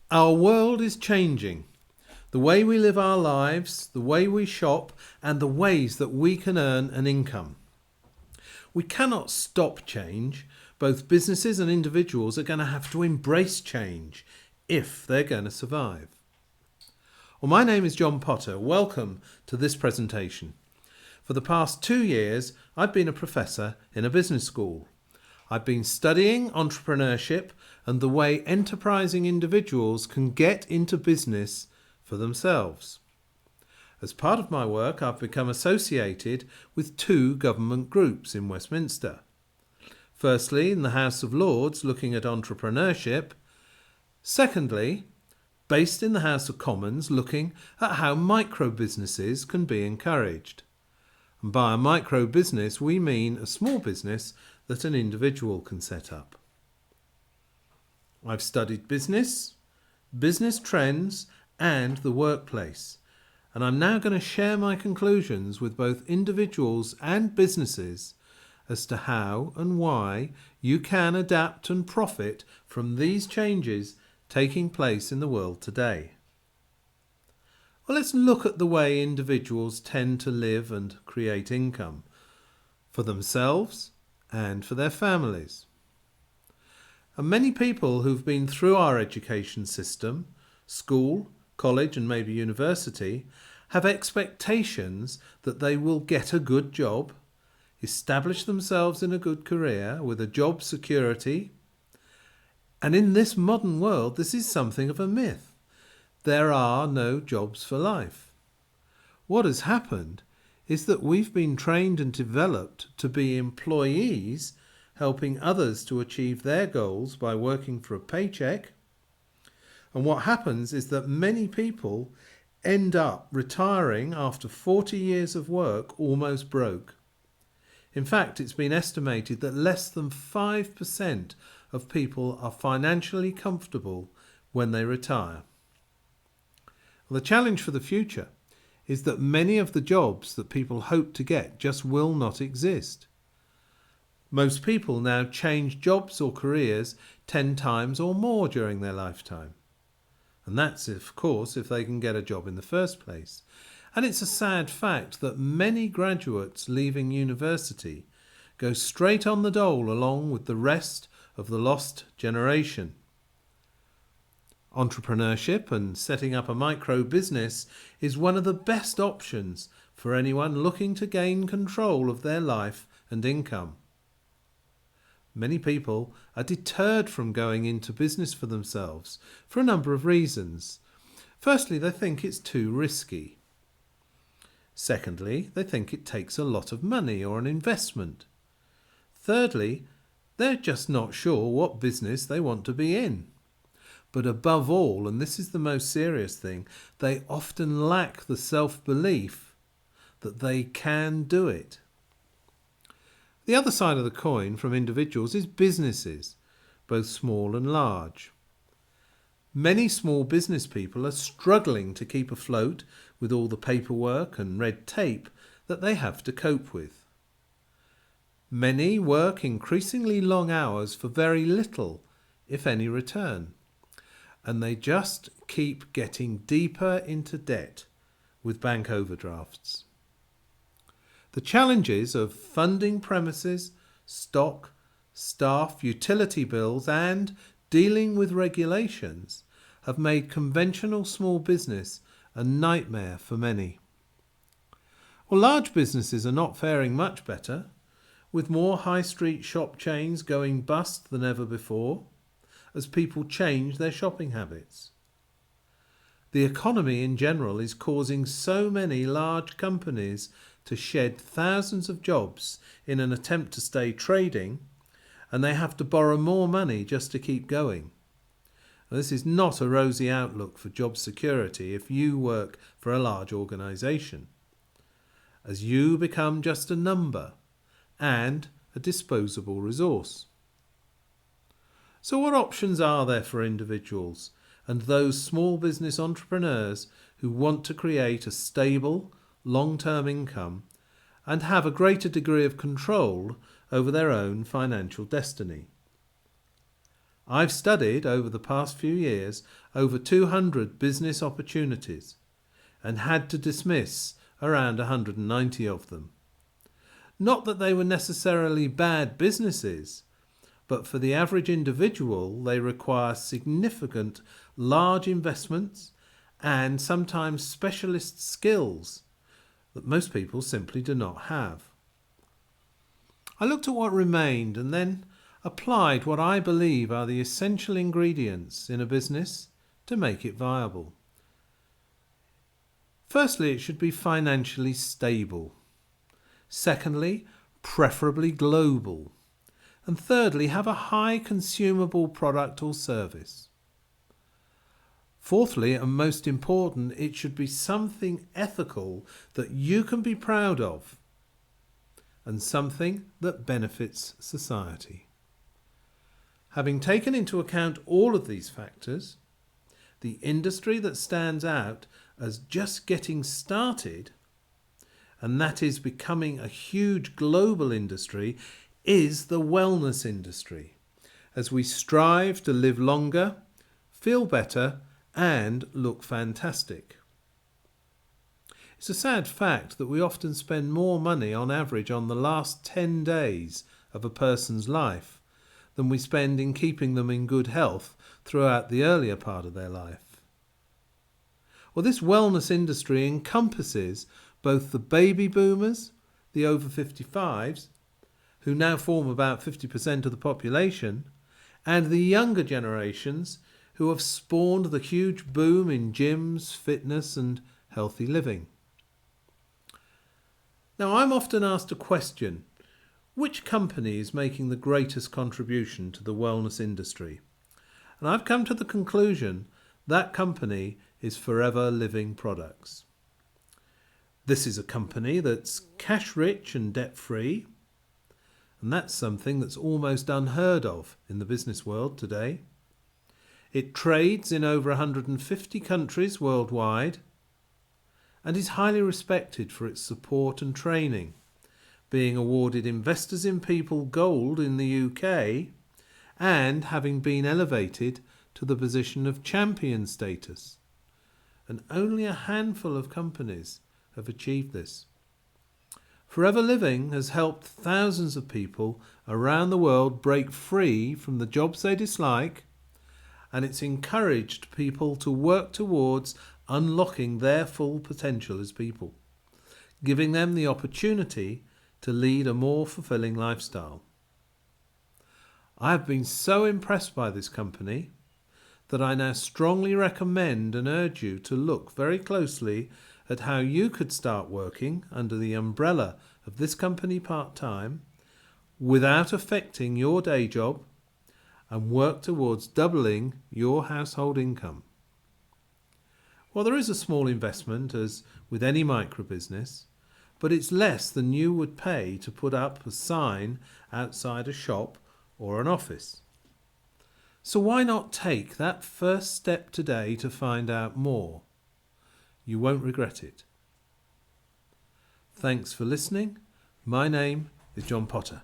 Our world is changing. The way we live our lives, the way we shop, and the ways that we can earn an income. We cannot stop change. Both businesses and individuals are going to have to embrace change if they're going to survive. Well, my name is John Potter. Welcome to this presentation. For the past 2 years, I've been a professor in a business school. I've been studying entrepreneurship and the way enterprising individuals can get into business for themselves. As part of my work, I've become associated with 2 government groups in Westminster. Firstly, in the House of Lords, looking at entrepreneurship. Secondly, based in the House of Commons, looking at how micro businesses can be encouraged. And by a micro business, we mean a small business that an individual can set up. I've studied business trends, and the workplace, and I'm now going to share my conclusions with both individuals and businesses as to how and why you can adapt and profit from these changes taking place in the world today. Well, let's look at the way individuals tend to live and create income for themselves and for their families. And many people who've been through our education system, school, college and maybe university, have expectations that they will get a good job, establish themselves in a good career with a job security. And in this modern world, this is something of a myth. There are no jobs for life. What has happened is that we've been trained and developed to be employees, helping others to achieve their goals by working for a paycheck. And what happens is that many people end up retiring after 40 years of work almost broke. In fact, it's been estimated that less than 5% of people are financially comfortable when they retire. Well, the challenge for the future is that many of the jobs that people hope to get just will not exist. Most people now change jobs or careers 10 times or more during their lifetime. And that's, of course, if they can get a job in the first place. And it's a sad fact that many graduates leaving university go straight on the dole along with the rest of the lost generation. Entrepreneurship and setting up a micro business is one of the best options for anyone looking to gain control of their life and income. Many people are deterred from going into business for themselves for a number of reasons. Firstly, they think it's too risky. Secondly, they think it takes a lot of money or an investment. Thirdly, they're just not sure what business they want to be in. But above all, and this is the most serious thing, they often lack the self-belief that they can do it. The other side of the coin from individuals is businesses, both small and large. Many small business people are struggling to keep afloat with all the paperwork and red tape that they have to cope with. Many work increasingly long hours for very little, if any, return. And they just keep getting deeper into debt with bank overdrafts. The challenges of funding premises, stock, staff, utility bills and dealing with regulations have made conventional small business a nightmare for many. Well, large businesses are not faring much better, with more high street shop chains going bust than ever before, as people change their shopping habits. The economy in general is causing so many large companies to shed thousands of jobs in an attempt to stay trading, and they have to borrow more money just to keep going. This is not a rosy outlook for job security if you work for a large organisation, as you become just a number and a disposable resource. So what options are there for individuals and those small business entrepreneurs who want to create a stable, long-term income and have a greater degree of control over their own financial destiny? I've studied over the past few years over 200 business opportunities and had to dismiss around 190 of them. Not that they were necessarily bad businesses, but for the average individual they require significant, large investments and sometimes specialist skills that most people simply do not have. I looked at what remained and then applied what I believe are the essential ingredients in a business to make it viable. Firstly, it should be financially stable. Secondly, preferably global. And thirdly, have a high consumable product or service. Fourthly, and most important, it should be something ethical that you can be proud of and something that benefits society. Having taken into account all of these factors, the industry that stands out as just getting started, and that is becoming a huge global industry, is the wellness industry, as we strive to live longer, feel better, and look fantastic. It's a sad fact that we often spend more money on average on the last 10 days of a person's life than we spend in keeping them in good health throughout the earlier part of their life. Well, this wellness industry encompasses both the baby boomers, the over 55s, who now form about 50% of the population, and the younger generations who have spawned the huge boom in gyms, fitness, and healthy living. Now, I'm often asked a question: which company is making the greatest contribution to the wellness industry? And I've come to the conclusion that company is Forever Living Products. This is a company that's cash rich and debt free, and that's something that's almost unheard of in the business world today. It trades in over 150 countries worldwide and is highly respected for its support and training, being awarded Investors in People Gold in the UK and having been elevated to the position of champion status. And only a handful of companies have achieved this. Forever Living has helped thousands of people around the world break free from the jobs they dislike, and it's encouraged people to work towards unlocking their full potential as people, giving them the opportunity to lead a more fulfilling lifestyle. I have been so impressed by this company that I now strongly recommend and urge you to look very closely at how you could start working under the umbrella of this company part-time without affecting your day job and work towards doubling your household income. Well, there is a small investment, as with any micro-business, but it's less than you would pay to put up a sign outside a shop or an office. So why not take that first step today to find out more? You won't regret it. Thanks for listening. My name is John Potter.